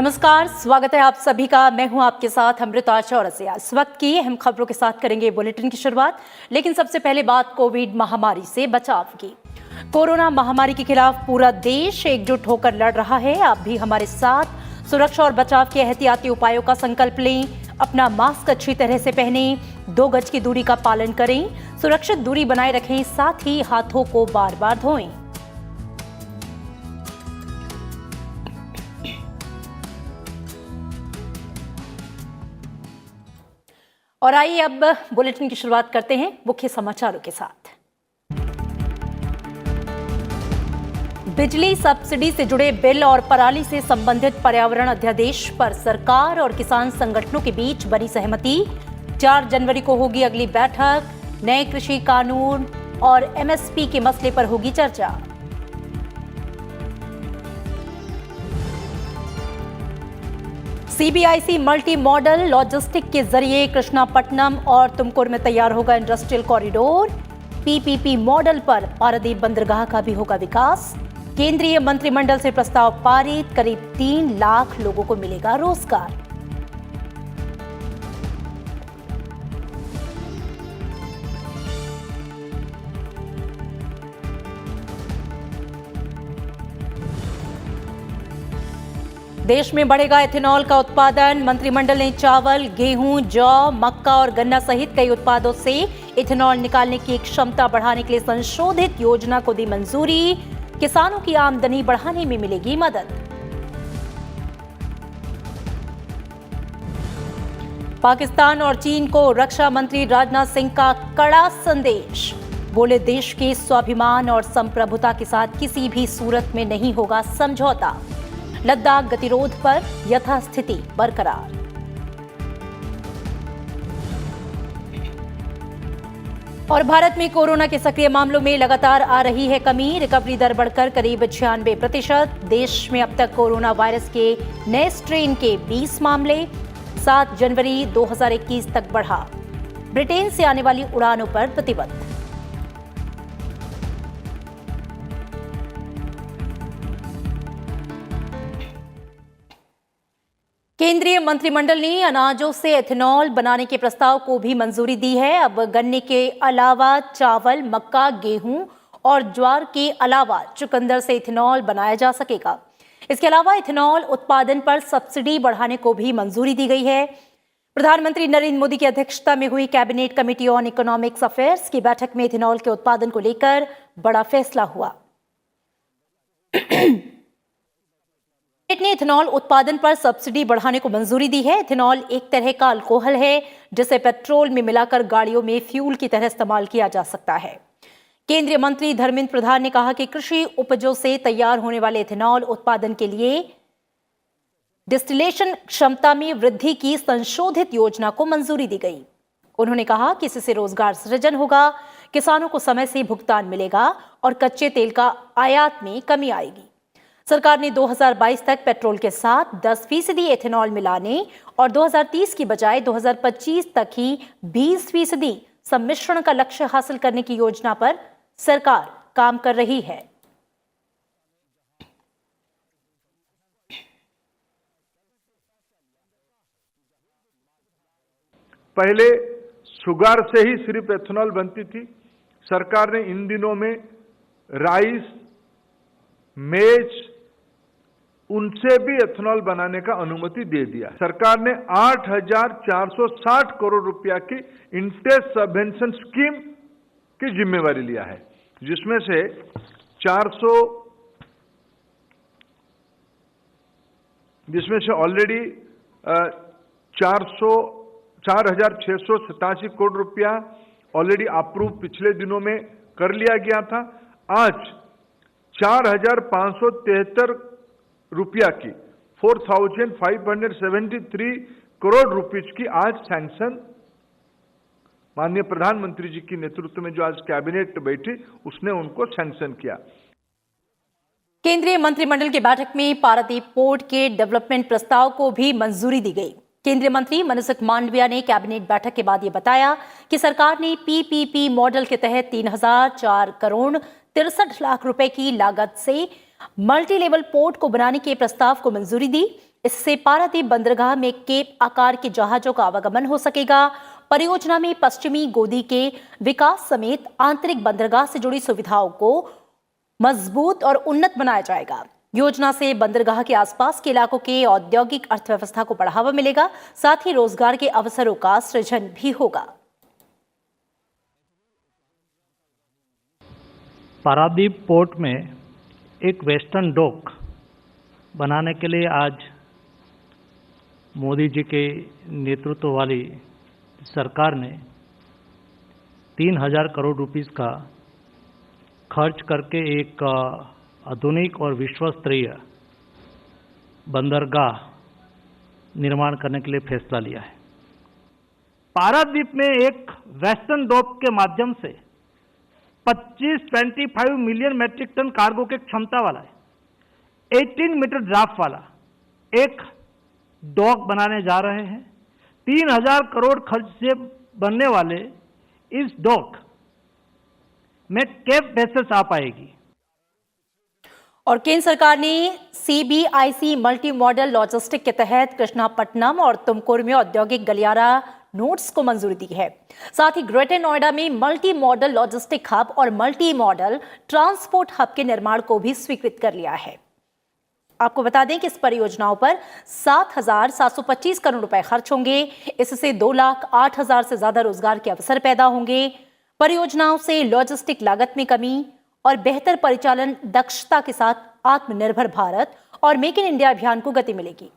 नमस्कार, स्वागत है आप सभी का। मैं हूं आपके साथ अमृता चौरसिया। इस वक्त की अहम खबरों के साथ करेंगे बुलेटिन की शुरुआत, लेकिन सबसे पहले बात कोविड महामारी से बचाव की। कोरोना महामारी के खिलाफ पूरा देश एकजुट होकर लड़ रहा है। आप भी हमारे साथ सुरक्षा और बचाव के एहतियाती उपायों का संकल्प लें। अपना मास्क अच्छी तरह से पहनें, 2 गज की दूरी का पालन करें, सुरक्षित दूरी बनाए रखें, साथ ही हाथों को बार बार धोएं। और आइए अब बुलेटिन की शुरुआत करते हैं मुख्य समाचारों के साथ। बिजली सब्सिडी से जुड़े बिल और पराली से संबंधित पर्यावरण अध्यादेश पर सरकार और किसान संगठनों के बीच बनी सहमति। 4 जनवरी को होगी अगली बैठक। नए कृषि कानून और एमएसपी के मसले पर होगी चर्चा। सीबीआईसी मल्टी मॉडल लॉजिस्टिक के जरिए कृष्णापट्टनम और तुमकुर में तैयार होगा इंडस्ट्रियल कॉरिडोर। पीपीपी मॉडल पर पारादीप बंदरगाह का भी होगा विकास। केंद्रीय मंत्रिमंडल से प्रस्ताव पारित, करीब 3 लाख लोगों को मिलेगा रोजगार। देश में बढ़ेगा इथेनॉल का उत्पादन। मंत्रिमंडल ने चावल, गेहूं, जौ, मक्का और गन्ना सहित कई उत्पादों से इथेनॉल निकालने की क्षमता बढ़ाने के लिए संशोधित योजना को दी मंजूरी। किसानों की आमदनी बढ़ाने में मिलेगी मदद। पाकिस्तान और चीन को रक्षा मंत्री राजनाथ सिंह का कड़ा संदेश। बोले, देश के स्वाभिमान और संप्रभुता के साथ किसी भी सूरत में नहीं होगा समझौता। लद्दाख गतिरोध पर यथास्थिति बरकरार। और भारत में कोरोना के सक्रिय मामलों में लगातार आ रही है कमी। रिकवरी दर बढ़कर करीब 96%। देश में अब तक कोरोना वायरस के नए स्ट्रेन के 20 मामले। 7 जनवरी 2021 तक बढ़ा ब्रिटेन से आने वाली उड़ानों पर प्रतिबंध। केंद्रीय मंत्रिमंडल ने अनाजों से एथेनॉल बनाने के प्रस्ताव को भी मंजूरी दी है। अब गन्ने के अलावा चावल, मक्का, गेहूं और ज्वार के अलावा चुकंदर से इथेनॉल बनाया जा सकेगा। इसके अलावा इथेनॉल उत्पादन पर सब्सिडी बढ़ाने को भी मंजूरी दी गई है। प्रधानमंत्री नरेंद्र मोदी की अध्यक्षता में हुई cabinet committee on economics affairs की बैठक में इथेनॉल के उत्पादन को लेकर बड़ा फैसला हुआ। ने इथेनॉल उत्पादन पर सब्सिडी बढ़ाने को मंजूरी दी है। इथेनॉल एक तरह का अल्कोहल है जिसे पेट्रोल में मिलाकर गाड़ियों में फ्यूल की तरह इस्तेमाल किया जा सकता है। केंद्रीय मंत्री धर्मेंद्र प्रधान ने कहा कि कृषि उपजों से तैयार होने वाले इथेनॉल उत्पादन के लिए डिस्टिलेशन क्षमता में वृद्धि की संशोधित योजना को मंजूरी दी गई। उन्होंने कहा कि इससे रोजगार सृजन होगा, किसानों को समय से भुगतान मिलेगा और कच्चे तेल का आयात में कमी आएगी। सरकार ने 2022 तक पेट्रोल के साथ 10% एथेनॉल मिलाने और 2030 की बजाय 2025 तक ही 20% सम्मिश्रण का लक्ष्य हासिल करने की योजना पर सरकार काम कर रही है। पहले शुगर से ही सिर्फ एथेनॉल बनती थी। सरकार ने इन दिनों में राइस, मेज, उनसे भी एथेनॉल बनाने का अनुमति दे दिया। सरकार ने 8,460 करोड़ रुपया की इंटरेस्ट सबवेंशन स्कीम की जिम्मेवारी लिया है, जिसमें से 4,687 करोड़ रुपया ऑलरेडी अप्रूव पिछले दिनों में कर लिया गया था। आज 4,573 रुपया की 4,573 करोड़ रुपीज की आज सैंक्शन माननीय प्रधानमंत्री जी की नेतृत्व में जो आज कैबिनेट बैठी उसने उनको सैंक्शन किया। केंद्रीय मंत्रिमंडल की बैठक में पारादीप पोर्ट के डेवलपमेंट प्रस्ताव को भी मंजूरी दी गई। केंद्रीय मंत्री मनसुख मांडविया ने कैबिनेट बैठक के बाद ये बताया कि सरकार ने पीपीपी मॉडल के तहत 3,004 करोड़ 63 लाख रुपए की लागत से मल्टी लेवल पोर्ट को बनाने के प्रस्ताव को मंजूरी दी। इससे पारादीप बंदरगाह में केप आकार के जहाजों का आवागमन हो सकेगा। परियोजना में पश्चिमी गोदी के विकास समेत आंतरिक बंदरगाह से जुड़ी सुविधाओं को मजबूत और उन्नत बनाया जाएगा। योजना से बंदरगाह के आसपास के इलाकों के औद्योगिक अर्थव्यवस्था को बढ़ावा मिलेगा, साथ ही रोजगार के अवसरों का सृजन भी होगा। पारादीप पोर्ट में एक वेस्टर्न डॉक बनाने के लिए आज मोदी जी के नेतृत्व वाली सरकार ने 3,000 करोड़ रुपीस का खर्च करके एक आधुनिक और विश्वस्तरीय बंदरगाह निर्माण करने के लिए फैसला लिया है। पारादीप में एक वेस्टर्न डॉक के माध्यम से 25 मिलियन मैट्रिक टन कार्गो के क्षमता वाला है 18 मीटर ड्राफ्ट वाला एक डॉक बनाने जा रहे हैं। 3,000 करोड़ खर्च से बनने वाले इस डॉक में केप वेसल्स आ पाएगी। और केंद्र सरकार ने CBIC मल्टी मॉडल लॉजिस्टिक के तहत कृष्णापट्टनम और तुमकुर में औद्योगिक गलियारा नोड्स को मंजूरी दी है। साथ ही ग्रेटर नोएडा में मल्टी मॉडल लॉजिस्टिक हब और मल्टी मॉडल ट्रांसपोर्ट हब के निर्माण को भी स्वीकृत कर लिया है। आपको बता दें कि इस परियोजनाओं पर 7,725 करोड़ रुपए खर्च होंगे। इससे 2,08,000 से ज्यादा रोजगार के अवसर पैदा होंगे। परियोजनाओं से लॉजिस्टिक लागत में कमी और बेहतर परिचालन दक्षता के साथ आत्मनिर्भर भारत और मेक इन इंडिया अभियान को गति मिलेगी।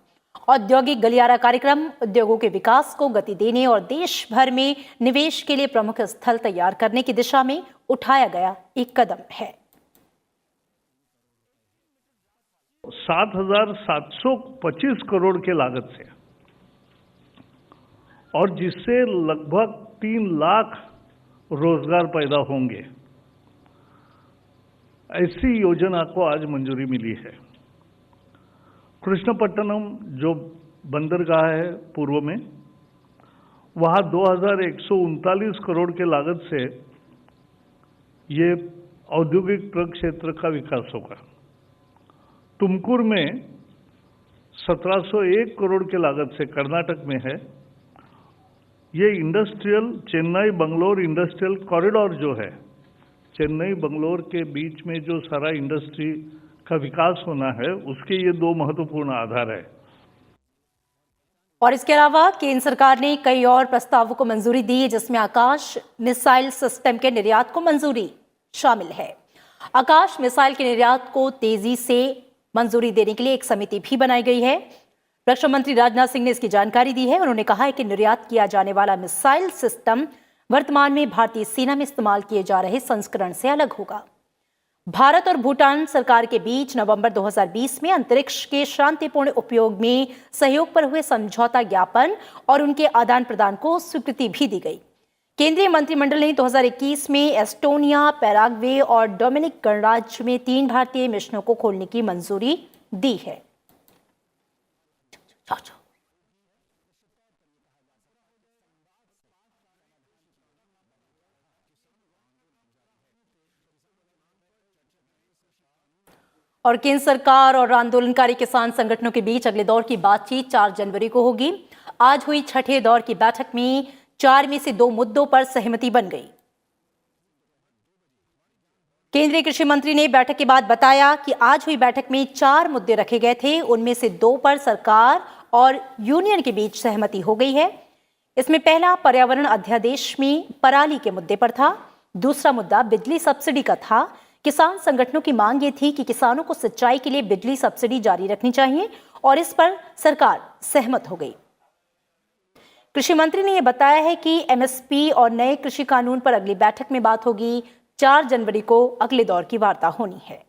औद्योगिक गलियारा कार्यक्रम उद्योगों के विकास को गति देने और देश भर में निवेश के लिए प्रमुख स्थल तैयार करने की दिशा में उठाया गया एक कदम है। 7,725 करोड़ के लागत से और जिससे लगभग 3 लाख रोजगार पैदा होंगे, ऐसी योजना को आज मंजूरी मिली है। कृष्णपट्टनम जो बंदरगाह है पूर्व में, वहां 2,139 करोड़ के लागत से ये औद्योगिक ट्रक क्षेत्र का विकास होगा। तुमकुर में 1,701 करोड़ के लागत से कर्नाटक में है। ये industrial Chennai Bangalore industrial corridor जो है, चेन्नई बंगलोर के बीच में जो सारा इंडस्ट्री का विकास होना है, उसके ये 2 महत्वपूर्ण आधार है। और इसके अलावा केंद्र सरकार ने कई और प्रस्तावों को मंजूरी दी, जिसमें आकाश मिसाइल सिस्टम के निर्यात को मंजूरी शामिल है। आकाश मिसाइल के निर्यात को तेजी से मंजूरी देने के लिए एक समिति भी बनाई गई है। रक्षा मंत्री राजनाथ सिंह ने इसकी जानकारी दी है। उन्होंने कहा है कि निर्यात किया जाने वाला मिसाइल सिस्टम वर्तमान में भारतीय सेना में इस्तेमाल किए जा रहे संस्करण से अलग होगा। भारत और भूटान सरकार के बीच नवंबर 2020 में अंतरिक्ष के शांतिपूर्ण उपयोग में सहयोग पर हुए समझौता ज्ञापन और उनके आदान प्रदान को स्वीकृति भी दी गई। केंद्रीय मंत्रिमंडल ने 2021 में एस्टोनिया, पैराग्वे और डोमिनिक गणराज्य में 3 भारतीय मिशनों को खोलने की मंजूरी दी है। और केंद्र सरकार और आंदोलनकारी किसान संगठनों के बीच अगले दौर की बातचीत 4 जनवरी को होगी। आज हुई छठे दौर की बैठक में 4 में से 2 मुद्दों पर सहमति बन गई। केंद्रीय कृषि मंत्री ने बैठक के बाद बताया कि आज हुई बैठक में 4 मुद्दे रखे गए थे, उनमें से 2 पर सरकार और यूनियन के बीच सहमति हो गई है। इसमें पहला पर्यावरण अध्यादेश में पराली के मुद्दे पर था। दूसरा मुद्दा बिजली सब्सिडी का था। किसान संगठनों की मांग ये थी कि किसानों को सिंचाई के लिए बिजली सब्सिडी जारी रखनी चाहिए और इस पर सरकार सहमत हो गई। कृषि मंत्री ने यह बताया है कि एमएसपी और नए कृषि कानून पर अगली बैठक में बात होगी। 4 जनवरी को अगले दौर की वार्ता होनी है।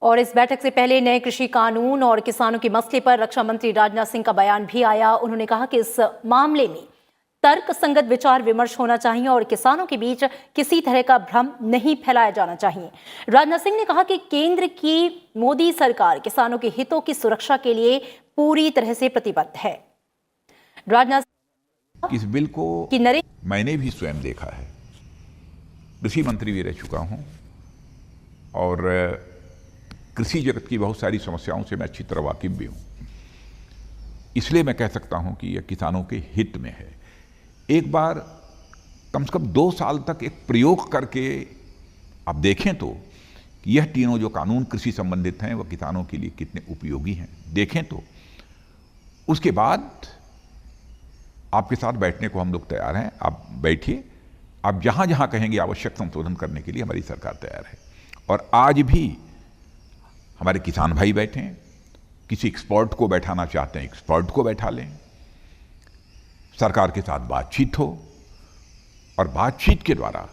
और इस बैठक से पहले नए कृषि कानून और किसानों के मसले पर रक्षा मंत्री राजनाथ सिंह का बयान भी आया। उन्होंने कहा कि इस मामले में तर्क संगत विचार विमर्श होना चाहिए और किसानों के बीच किसी तरह का भ्रम नहीं फैलाया जाना चाहिए। राजनाथ सिंह ने कहा कि केंद्र की मोदी सरकार किसानों के हितों की सुरक्षा के लिए पूरी तरह से प्रतिबद्ध है। राजनाथ इस बिल को कि नरेंद्र मैंने भी स्वयं देखा है। कृषि मंत्री भी रह चुका हूं और कृषि जगत की बहुत सारी समस्याओं से मैं अच्छी तरह वाकिफ भी हूं। इसलिए मैं कह सकता हूं कि यह किसानों के हित में है। एक बार कम से कम 2 साल तक एक प्रयोग करके आप देखें तो कि यह तीनों जो कानून कृषि संबंधित हैं वह किसानों के लिए कितने उपयोगी हैं, देखें तो उसके बाद आपके साथ बैठने को हम लोग तैयार हैं। आप बैठिए, आप जहां जहां कहेंगे आवश्यक संशोधन करने के लिए हमारी सरकार तैयार है। और आज भी हमारे किसान भाई बैठे हैं, किसी एक्सपर्ट को बैठाना चाहते हैं एक्सपर्ट को बैठा लें, सरकार के साथ बातचीत हो और बातचीत के द्वारा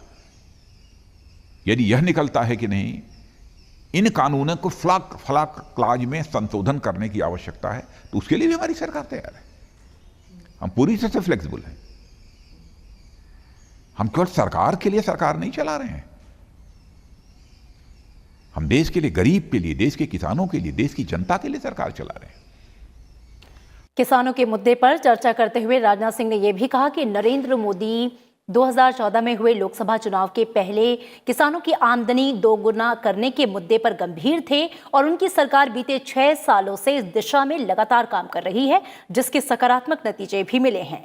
यदि यह निकलता है कि नहीं इन कानूनों को फला क्लाज में संशोधन करने की आवश्यकता है तो उसके लिए भी हमारी सरकार तैयार है। हम पूरी तरह से फ्लेक्सिबल हैं। हम केवल सरकार के लिए सरकार नहीं चला रहे हैं, हम देश के लिए, गरीब के लिए, देश के किसानों के लिए, देश की जनता के लिए सरकार चला रहे हैं। किसानों के मुद्दे पर चर्चा करते हुए राजनाथ सिंह ने यह भी कहा कि नरेंद्र मोदी 2014 में हुए लोकसभा चुनाव के पहले किसानों की आमदनी दोगुना करने के मुद्दे पर गंभीर थे और उनकी सरकार बीते 6 सालों से इस दिशा में लगातार काम कर रही है, जिसके सकारात्मक नतीजे भी मिले हैं।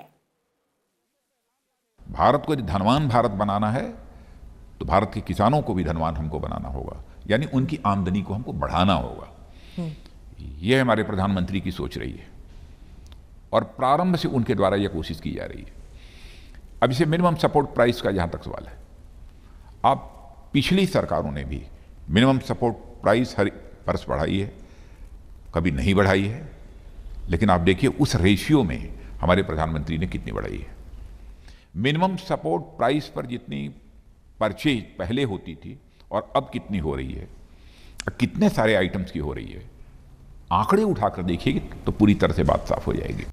भारत को यदि धनवान भारत बनाना है तो भारत के किसानों को भी धनवान हमको बनाना होगा, यानी उनकी आमदनी को हमको बढ़ाना होगा। यह हमारे प्रधानमंत्री की सोच रही है और प्रारंभ से उनके द्वारा यह कोशिश की जा रही है। अब इसे मिनिमम सपोर्ट प्राइस का जहां तक सवाल है, आप पिछली सरकारों ने भी मिनिमम सपोर्ट प्राइस हर वर्ष बढ़ाई है, कभी नहीं बढ़ाई है, लेकिन आप देखिए उस रेशियो में हमारे प्रधानमंत्री ने कितनी बढ़ाई है। मिनिमम सपोर्ट प्राइस पर जितनी परचेज पहले होती थी और अब कितनी हो रही है, कितने सारे आइटम्स की हो रही है, आंकड़े उठाकर देखिएगी तो पूरी तरह से बात साफ हो जाएगी।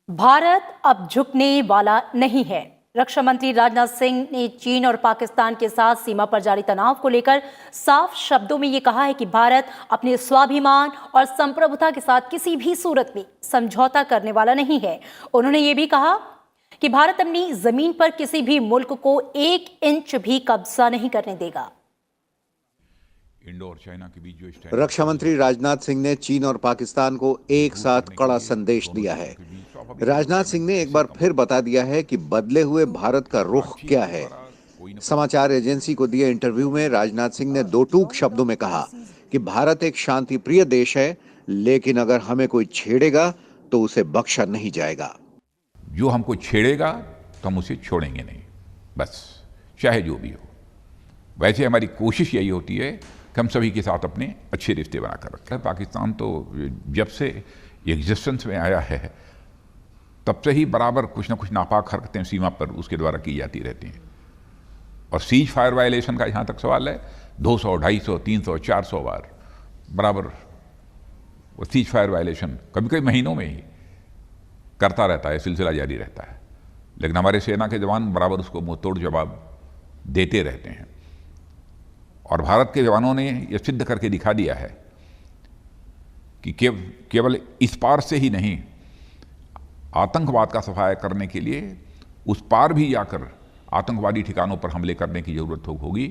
भारत अब झुकने वाला नहीं है। रक्षा मंत्री राजनाथ सिंह ने चीन और पाकिस्तान के साथ सीमा पर जारी तनाव को लेकर साफ शब्दों में ये कहा है कि भारत अपने स्वाभिमान और संप्रभुता के साथ किसी भी सूरत में समझौता करने वाला नहीं है। उन्होंने ये भी कहा कि भारत अपनी जमीन पर किसी भी मुल्क को 1 इंच भी कब्जा नहीं करने देगा। इंडो और चाइना के बीच जो रक्षा मंत्री राजनाथ सिंह ने चीन और पाकिस्तान को एक साथ कड़ा संदेश दिया है। राजनाथ सिंह ने एक बार फिर बता दिया है कि बदले हुए भारत का रुख क्या है। समाचार एजेंसी को दिए इंटरव्यू में राजनाथ सिंह ने 2 टूक शब्दों में कहा कि भारत एक शांति प्रिय देश है, लेकिन अगर हमें कोई छेड़ेगा तो उसे बख्शा नहीं जाएगा। जो हमको छेड़ेगा तो हम उसे छोड़ेंगे नहीं, बस चाहे जो भी हो। वैसे हमारी कोशिश यही होती है कि हम सभी के साथ अपने अच्छे रिश्ते बनाकर रखें। पाकिस्तान तो जब से एग्जिस्टेंस में आया है तब से ही बराबर कुछ ना कुछ नापाक हरकतें सीमा पर उसके द्वारा की जाती रहती हैं। और सीज फायर वायलेशन का जहाँ तक सवाल है, 200, 250, 300, 400 बार बराबर वो सीज फायर वायलेशन कभी कभी महीनों में ही करता रहता है, सिलसिला जारी रहता है। लेकिन हमारे सेना के जवान बराबर उसको मुंह तोड़ जवाब देते रहते हैं। और भारत के जवानों ने यह सिद्ध करके दिखा दिया है कि केवल इस पार से ही नहीं, आतंकवाद का सफाया करने के लिए उस पार भी जाकर आतंकवादी ठिकानों पर हमले करने की जरूरत होगी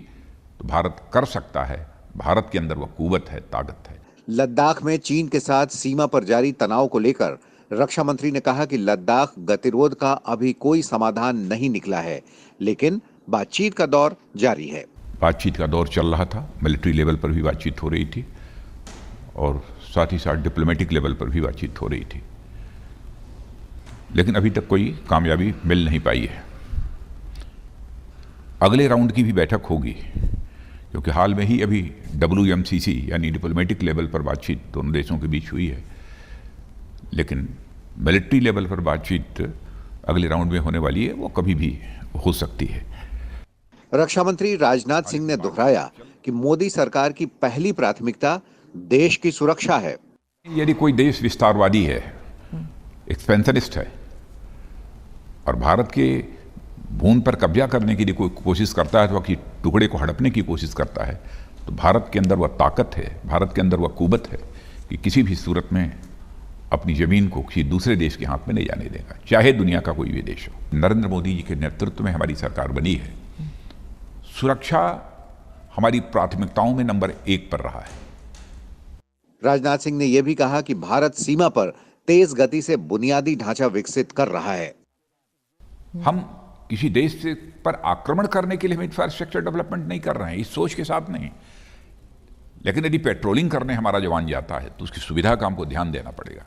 तो भारत कर सकता है। भारत के अंदर वह कुव्वत है, ताकत है। लद्दाख में चीन के साथ सीमा पर जारी तनाव को लेकर रक्षा मंत्री ने कहा कि लद्दाख गतिरोध का अभी कोई समाधान नहीं निकला है, लेकिन बातचीत का दौर जारी है। बातचीत का दौर चल रहा था, मिलिट्री लेवल पर भी बातचीत हो रही थी और साथ ही साथ डिप्लोमेटिक लेवल पर भी बातचीत हो रही थी, लेकिन अभी तक कोई कामयाबी मिल नहीं पाई है। अगले राउंड की भी बैठक होगी, क्योंकि हाल में ही अभी WMCC यानी डिप्लोमेटिक लेवल पर बातचीत दोनों देशों के बीच हुई है, लेकिन मिलिट्री लेवल पर बातचीत अगले राउंड में होने वाली है, वो कभी भी हो सकती है। रक्षा मंत्री राजनाथ सिंह ने दोहराया कि मोदी सरकार की पहली प्राथमिकता देश की सुरक्षा है। यदि कोई देश विस्तारवादी है, एक्सपेंशनिस्ट है और भारत के भूमि पर कब्जा करने की कोई कोशिश करता है, तो कि टुकड़े को हड़पने की कोशिश करता है, तो भारत के अंदर वह ताकत है, भारत के अंदर वह कुव्वत है कि किसी भी सूरत में अपनी जमीन को किसी दूसरे देश के हाथ में नहीं जाने देगा, चाहे दुनिया का कोई भी देश हो। नरेंद्र मोदी जी के नेतृत्व में हमारी सरकार बनी है। सुरक्षा हमारी प्राथमिकताओं में नंबर 1 पर रहा है। राजनाथ सिंह ने यह भी कहा कि भारत सीमा पर तेज गति से बुनियादी ढांचा विकसित कर रहा है। हम किसी देश से पर आक्रमण करने के लिए हम इंफ्रास्ट्रक्चर डेवलपमेंट नहीं कर रहे हैं, इस सोच के साथ नहीं। लेकिन यदि पेट्रोलिंग करने हमारा जवान जाता है तो उसकी सुविधा का हमको ध्यान देना पड़ेगा।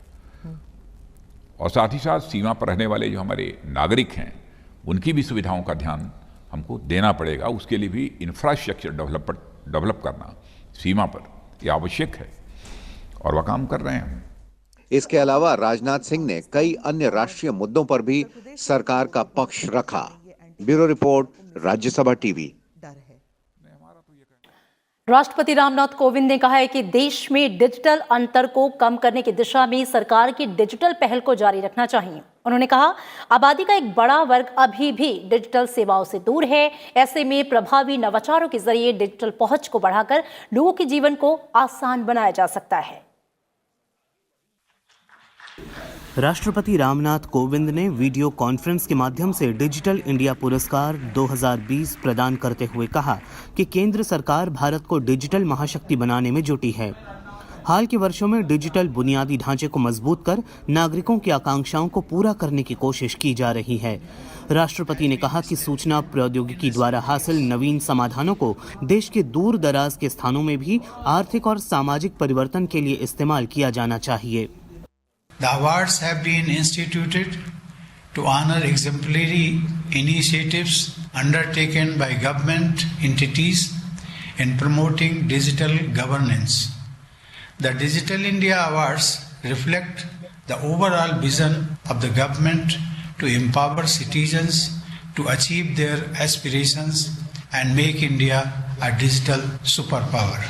और साथ ही साथ सीमा पर रहने वाले जो हमारे नागरिक हैं उनकी भी सुविधाओं का ध्यान हमको देना पड़ेगा। उसके लिए भी इंफ्रास्ट्रक्चर डेवलप करना सीमा पर यह आवश्यक है और वह काम कर रहे हैं। इसके अलावा राजनाथ सिंह ने कई अन्य राष्ट्रीय मुद्दों पर भी सरकार का पक्ष रखा। Bureau report, Rajya Sabha TV. राष्ट्रपति रामनाथ कोविंद ने कहा है कि देश में डिजिटल अंतर को कम करने की दिशा में सरकार की डिजिटल पहल को जारी रखना चाहिए। उन्होंने कहा, आबादी का एक बड़ा वर्ग अभी भी डिजिटल सेवाओं से दूर है। ऐसे में प्रभावी नवाचारों के जरिए डिजिटल पहुंच को बढ़ाकर लोगों के जीवन को आसान बनाया जा सकता है। राष्ट्रपति रामनाथ कोविंद ने वीडियो कॉन्फ्रेंस के माध्यम से डिजिटल इंडिया पुरस्कार 2020 प्रदान करते हुए कहा कि केंद्र सरकार भारत को डिजिटल महाशक्ति बनाने में जुटी है। हाल के वर्षों में डिजिटल बुनियादी ढांचे को मजबूत कर नागरिकों की आकांक्षाओं को पूरा करने की कोशिश की जा रही है। राष्ट्रपति ने कहा कि सूचना प्रौद्योगिकी द्वारा हासिल नवीन समाधानों को देश के दूर दराज के स्थानों में भी आर्थिक और सामाजिक परिवर्तन के लिए इस्तेमाल किया जाना चाहिए। The awards have been instituted to honor exemplary initiatives undertaken by government entities in promoting digital governance. The Digital India Awards reflect the overall vision of the government to empower citizens to achieve their aspirations and make India a digital superpower.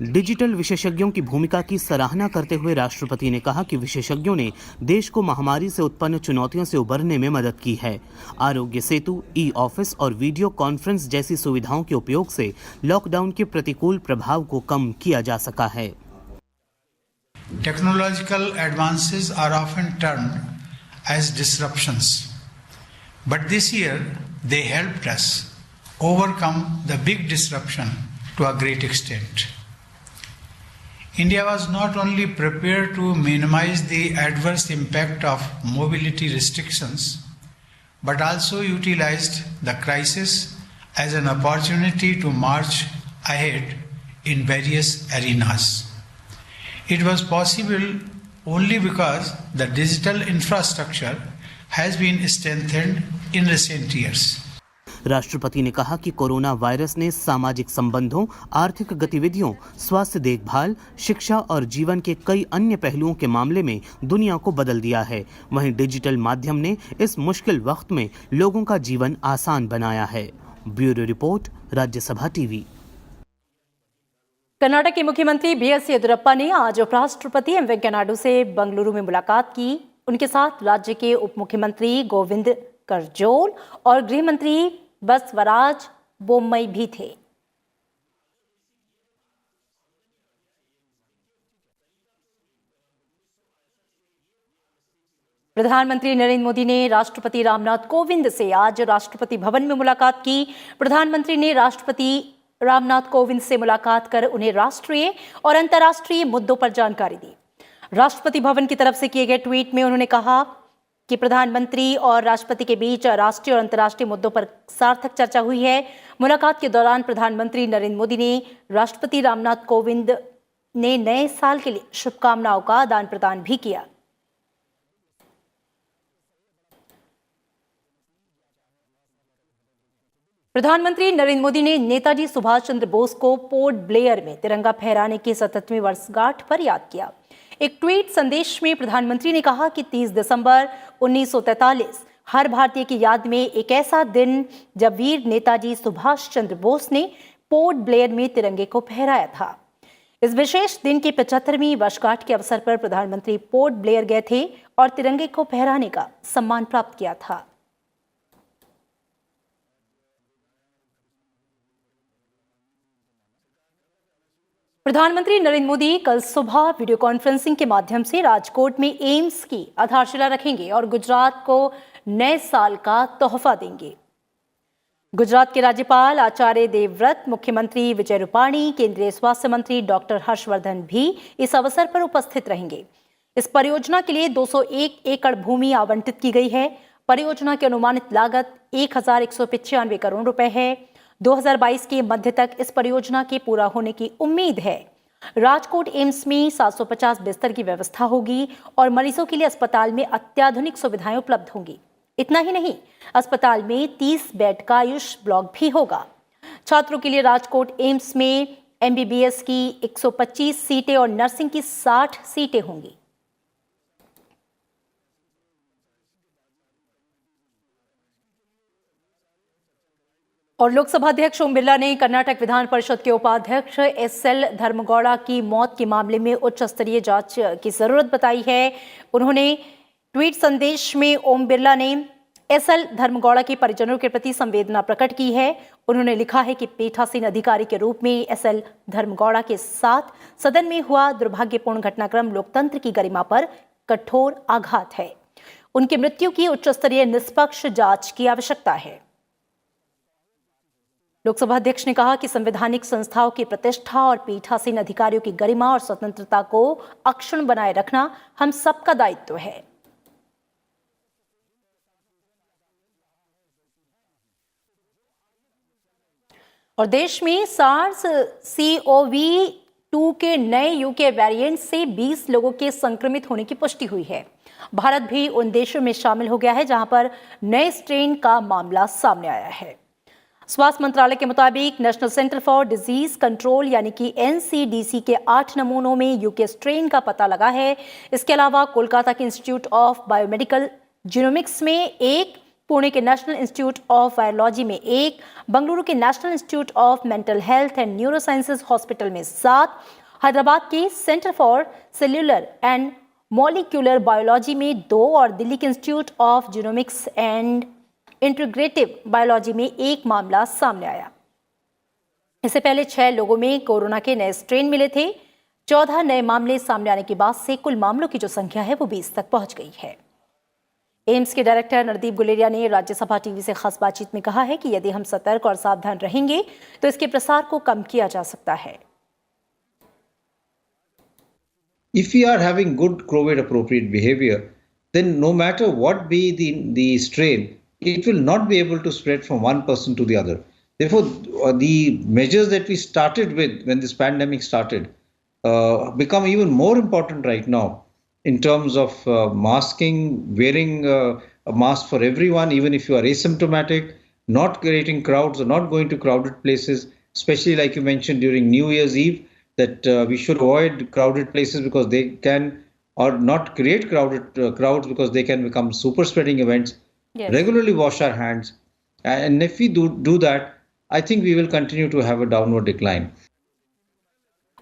Digital विशेषज्ञों की भूमिका की सराहना करते हुए राष्ट्रपति ने कहा कि विशेषज्ञों ने देश को महामारी से उत्पन्न चुनौतियों से उबरने में मदद की है। आरोग्य सेतु, ई ऑफिस और वीडियो कॉन्फ्रेंस जैसी सुविधाओं के उपयोग से लॉकडाउन के प्रतिकूल प्रभाव को कम किया जा सका है। Technological advances are often termed as disruptions, but this year they helped us overcome the big disruption to a great extent. India was not only prepared to minimize the adverse impact of mobility restrictions, but also utilized the crisis as an opportunity to march ahead in various arenas. It was possible only because the digital infrastructure has been strengthened in recent years. राष्ट्रपति ने कहा कि corona virus ने सामाजिक संबंधों, आर्थिक गतिविधियों, स्वास्थ्य देखभाल, शिक्षा और जीवन के कई अन्य पहलुओं के मामले में दुनिया को बदल दिया है। वहीं डिजिटल माध्यम ने इस मुश्किल वक्त में लोगों का जीवन आसान बनाया है। Bureau report, Rajya Sabha TV. Karnataka के मुख्यमंत्री बीएस येदियुरप्पा ने आज उपराष्ट्रपति एम वेंकैया नायडू से बंगलुरु में मुलाकात की। उनके साथ राज्य के उप मुख्यमंत्री गोविंद करजोल और गृह मंत्री बसवराज बोम्मई भी थे। प्रधानमंत्री नरेंद्र मोदी ने राष्ट्रपति रामनाथ कोविंद से आज राष्ट्रपति भवन में मुलाकात की। प्रधानमंत्री ने राष्ट्रपति रामनाथ कोविंद से मुलाकात कर उन्हें राष्ट्रीय और अंतर्राष्ट्रीय मुद्दों पर जानकारी दी। राष्ट्रपति भवन की तरफ से किए गए ट्वीट में उन्होंने कहा कि प्रधानमंत्री और राष्ट्रपति के बीच राष्ट्रीय और अंतर्राष्ट्रीय मुद्दों पर सार्थक चर्चा हुई है। मुलाकात के दौरान प्रधानमंत्री नरेंद्र मोदी ने राष्ट्रपति रामनाथ कोविंद ने नए साल के लिए शुभकामनाओं का आदान प्रदान भी किया। प्रधानमंत्री नरेंद्र मोदी ने नेताजी सुभाष चंद्र बोस को पोर्ट ब्लेयर में तिरंगा फहराने की 77वीं वर्षगांठ पर याद किया। एक ट्वीट संदेश में प्रधानमंत्री ने कहा कि 30 दिसंबर 1943 हर भारतीय की याद में एक ऐसा दिन जब वीर नेताजी सुभाष चंद्र बोस ने पोर्ट ब्लेयर में तिरंगे को फहराया था। इस विशेष दिन की 75वीं वर्षगांठ के अवसर पर प्रधानमंत्री पोर्ट ब्लेयर गए थे और तिरंगे को फहराने का सम्मान प्राप्त किया था। प्रधानमंत्री नरेंद्र मोदी कल सुबह वीडियो कॉन्फ्रेंसिंग के माध्यम से राजकोट में एम्स की आधारशिला रखेंगे और गुजरात को नए साल का तोहफा देंगे। गुजरात के राज्यपाल आचार्य देवव्रत, मुख्यमंत्री विजय रूपाणी, केंद्रीय स्वास्थ्य मंत्री डॉक्टर हर्षवर्धन भी इस अवसर पर उपस्थित रहेंगे। इस परियोजना के लिए 201 एकड़ भूमि आवंटित की गई है। परियोजना की अनुमानित लागत 1195 करोड़ रुपए है। 2022 के मध्य तक इस परियोजना के पूरा होने की उम्मीद है। राजकोट एम्स में 750 बिस्तर की व्यवस्था होगी और मरीजों के लिए अस्पताल में अत्याधुनिक सुविधाएं उपलब्ध होंगी। इतना ही नहीं, अस्पताल में 30 बेड का आयुष ब्लॉक भी होगा। छात्रों के लिए राजकोट एम्स में MBBS की 125 सीटें और नर्सिंग की 60 सीटें होंगी। और लोकसभा अध्यक्ष ओम बिरला ने कर्नाटक विधान परिषद के उपाध्यक्ष SL धर्मगौड़ा की मौत के मामले में उच्च स्तरीय जांच की जरूरत बताई है। उन्होंने ट्वीट संदेश में ओम बिरला ने SL धर्मगौड़ा के परिजनों के प्रति संवेदना प्रकट की है। उन्होंने लिखा है कि पीठासीन अधिकारी के रूप में SL धर्मगौड़ा के साथ सदन में हुआ दुर्भाग्यपूर्ण घटनाक्रम लोकतंत्र की गरिमा पर कठोर आघात है। उनकी मृत्यु की उच्च स्तरीय निष्पक्ष जांच की आवश्यकता है। लोकसभा अध्यक्ष ने कहा कि संवैधानिक संस्थाओं की प्रतिष्ठा और पीठासीन अधिकारियों की गरिमा और स्वतंत्रता को अक्षुण्ण बनाए रखना हम सबका दायित्व है। और देश में SARS-CoV-2 के नए UK वेरिएंट से 20 लोगों के संक्रमित होने की पुष्टि हुई है। भारत भी उन देशों में शामिल हो गया है जहां पर नए स्ट्रेन का मामला सामने आया है। स्वास्थ्य मंत्रालय के मुताबिक national centre for disease control यानी कि NCDC के 8 नमूनों में UK स्ट्रेन का पता लगा है। इसके अलावा कोलकाता के इंस्टीट्यूट ऑफ बायोमेडिकल जीनोमिक्स में 1, पुणे के नेशनल इंस्टीट्यूट ऑफ वायरोलॉजी में 1, बंगलुरु के national institute of mental health and neurosciences hospital में 7, हैदराबाद के centre for cellular and molecular biology में 2 और दिल्ली के institute of genomics and integrative biology में 1 मामला सामने आया। इससे पहले 6 लोगों में कोरोना के नए स्ट्रेन मिले थे। 14 नए मामले सामने आने के बाद से कुल मामलों की जो संख्या है वो 20 तक पहुंच गई है। एम्स के डायरेक्टर नरदीप गुलेरिया ने राज्यसभा टीवी से खास बातचीत में कहा है कि यदि हम सतर्क और सावधान रहेंगे तो इसके प्रसार को कम किया जा सकता है। If we are having good COVID appropriate behavior, then no matter what be the strain, it will not be able to spread from one person to the other. Therefore, the measures that we started with when this pandemic started become even more important right now in terms of masking, wearing a mask for everyone, even if you are asymptomatic, not creating crowds or not going to crowded places, especially like you mentioned during New Year's Eve, that we should avoid crowded places because they can, or not create crowded crowds because they can become super spreading events. Yes. Regularly wash our hands, and if we do that, I think we will continue to have a downward decline.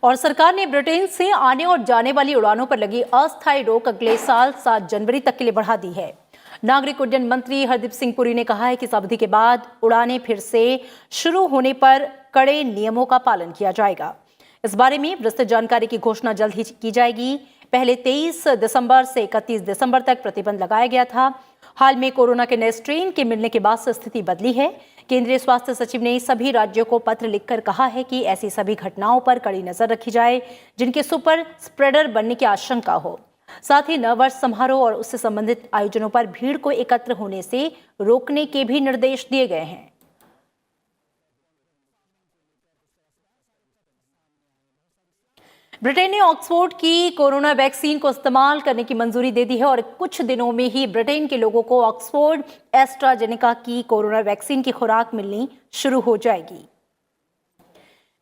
और सरकार ने Britain से आने और जाने वाली उड़ानों पर लगी अस्थायी रोक अगले साल 7 जनवरी तक के लिए बढ़ा दी है। नागरिक उड्डयन मंत्री हरदीप सिंह पुरी ने कहा है कि इस अवधि के बाद उड़ानें फिर से शुरू होने पर कड़े नियमों का पालन किया जाएगा। इस बारे में विस्तृत जानकारी की घोषणा जल्द ही की जाएगी। पहले 23 दिसंबर से 31 दिसंबर तक प्रतिबंध लगाया गया था। हाल में कोरोना के नए स्ट्रेन के मिलने के बाद से स्थिति बदली है। केंद्रीय स्वास्थ्य सचिव ने सभी राज्यों को पत्र लिखकर कहा है कि ऐसी सभी घटनाओं पर कड़ी नजर रखी जाए जिनके सुपर स्प्रेडर बनने की आशंका हो। साथ ही नववर्ष समारोह और उससे संबंधित आयोजनों पर भीड़ को एकत्र होने से रोकने के भी निर्देश दिए गए हैं। ब्रिटेन ने ऑक्सफोर्ड की कोरोना वैक्सीन को इस्तेमाल करने की मंजूरी दे दी है और कुछ दिनों में ही ब्रिटेन के लोगों को ऑक्सफोर्ड एस्ट्राजेनेका की कोरोना वैक्सीन की खुराक मिलनी शुरू हो जाएगी।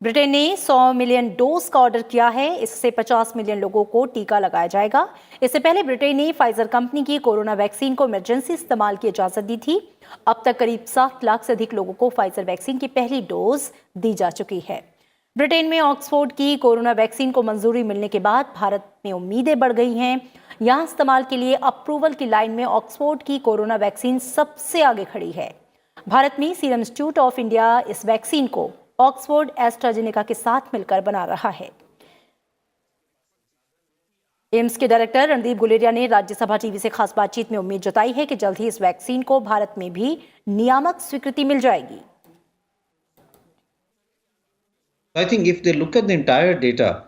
ब्रिटेन ने 100 मिलियन डोज का ऑर्डर किया है। इससे 50 मिलियन लोगों को टीका लगाया जाएगा। इससे पहले ब्रिटेन ने फाइजर कंपनी की कोरोना वैक्सीन को इमरजेंसी इस्तेमाल की इजाजत दी थी। अब तक करीब 7 लाख से अधिक लोगों को फाइजर वैक्सीन की पहली डोज दी जा चुकी है। ब्रिटेन में ऑक्सफोर्ड की कोरोना वैक्सीन को मंजूरी मिलने के बाद भारत में उम्मीदें बढ़ गई हैं। यहां इस्तेमाल के लिए अप्रूवल की लाइन में ऑक्सफोर्ड की कोरोना वैक्सीन सबसे आगे खड़ी है। भारत में सीरम इंस्टीट्यूट ऑफ इंडिया इस वैक्सीन को ऑक्सफोर्ड एस्ट्राजेनेका के साथ मिलकर बना रहा है। एम्स के डायरेक्टर रणदीप गुलेरिया ने राज्यसभा टीवी से खास बातचीत में उम्मीद जताई है कि जल्द ही इस वैक्सीन को भारत में भी नियामक स्वीकृति मिल जाएगी। I think if they look at the entire data,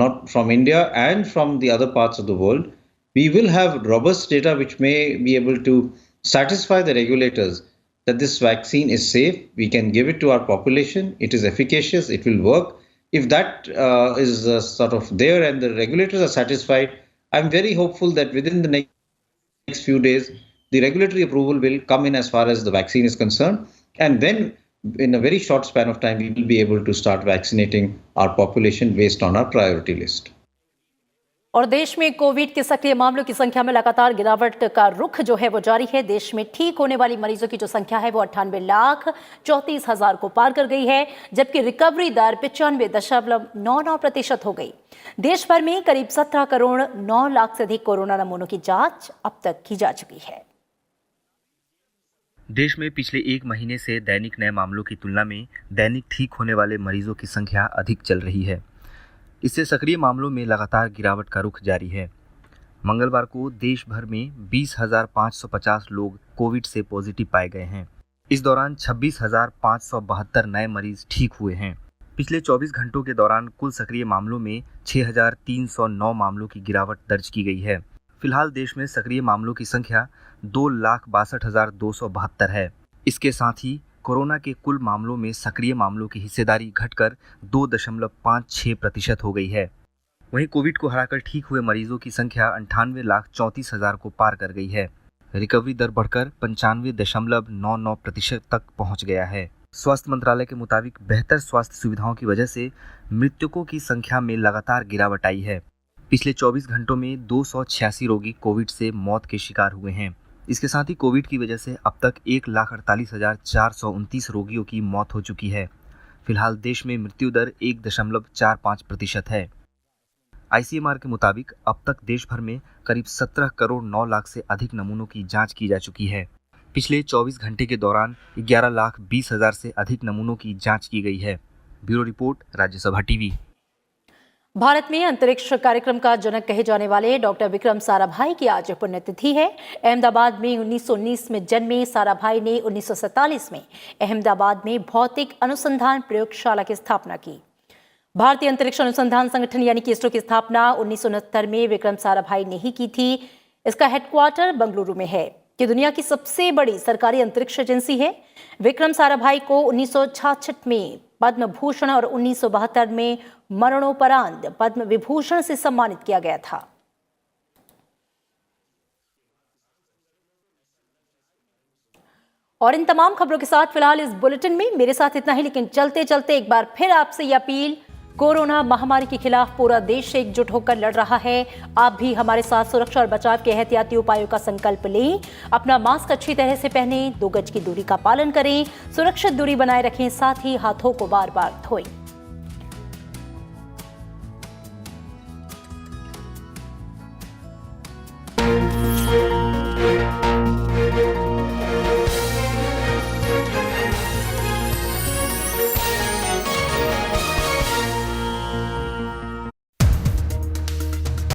not from India and from the other parts of the world, we will have robust data which may be able to satisfy the regulators that this vaccine is safe. We can give it to our population. It is efficacious. It will work. If that is sort of there and the regulators are satisfied, I'm very hopeful that within the next few days, the regulatory approval will come in as far as the vaccine is concerned. And then in a very short span of time, we will be able to start vaccinating our population based on our priority list. और देश में Covid के सक्रिय मामलों की संख्या में लगातार गिरावट का रुख जो है वो जारी है। देश में ठीक होने वाली मरीजों की जो संख्या है वो 98,34,000 को पार कर गई है, जबकि रिकवरी दर 95.99% हो गई। देश भर में करीब 17 करोड़ 9 लाख से अधिक कोरोना नमूनों की जांच अब तक की जा चुकी है। देश में पिछले एक महीने से दैनिक नए मामलों की तुलना में दैनिक ठीक होने वाले मरीजों की संख्या अधिक चल रही है। इससे सक्रिय मामलों में लगातार गिरावट का रुख जारी है। मंगलवार को देश भर में 20,550 लोग कोविड से पॉजिटिव पाए गए हैं। इस दौरान 26,572 नए मरीज ठीक हुए हैं। पिछले 24 घंटों के दौरान कुल सक्रिय मामलों में 6,309 मामलों की गिरावट दर्ज की गई है। फिलहाल देश में सक्रिय मामलों की संख्या 2,62,272 है। इसके साथ ही कोरोना के कुल मामलों में सक्रिय मामलों की हिस्सेदारी घटकर 2.56% हो गई है। वहीं कोविड को हराकर ठीक हुए मरीजों की संख्या 98,34,000 को पार कर गई है। रिकवरी दर बढ़कर 95.99% तक पहुंच गया है। स्वास्थ्य मंत्रालय के मुताबिक बेहतर स्वास्थ्य सुविधाओं की वजह से मृतकों की संख्या में लगातार गिरावट आई है। पिछले 24 घंटों में 286 रोगी कोविड से मौत के शिकार हुए हैं। इसके साथ ही कोविड की वजह से अब तक 1,48,429 रोगियों की मौत हो चुकी है। फिलहाल देश में मृत्यु दर 1.45% है। ICMR के मुताबिक अब तक देश भर में करीब 17 करोड़ 9 लाख से अधिक नमूनों की जांच की जा चुकी है। पिछले 24 घंटे के दौरान 11,20,000 से अधिक नमूनों की जांच की गई है। Bureau report, Rajya Sabha TV. Bharat में अंतरिक्ष कार्यक्रम का जनक कहे जाने वाले डॉक्टर विक्रम साराभाई की आज पुण्यतिथि है। अहमदाबाद में 1919 में जन्मे साराभाई ने 1947 में अहमदाबाद में भौतिक अनुसंधान प्रयोगशाला की स्थापना की। भारतीय अंतरिक्ष अनुसंधान संगठन यानी कि इसरो की स्थापना 1969 में विक्रम साराभाई ने ही की थी। इसका हेडक्वार्टर बंगलुरु में है, कि दुनिया की सबसे बड़ी सरकारी अंतरिक्ष एजेंसी है। विक्रम साराभाई को 1966 में पद्म भूषण और 1972 में मरणोपरांत पद्म विभूषण से सम्मानित किया गया था। और इन तमाम खबरों के साथ फिलहाल इस बुलेटिन में मेरे साथ इतना ही, लेकिन चलते चलते एक बार फिर आपसे ये अपील, कोरोना महामारी के खिलाफ पूरा देश एकजुट होकर लड़ रहा है। आप भी हमारे साथ सुरक्षा और बचाव के एहतियाती उपायों का संकल्प लें। अपना मास्क अच्छी तरह से पहनें, 2 गज की दूरी का पालन करें, सुरक्षित दूरी बनाए रखें, साथ ही हाथों को बार बार धोएं।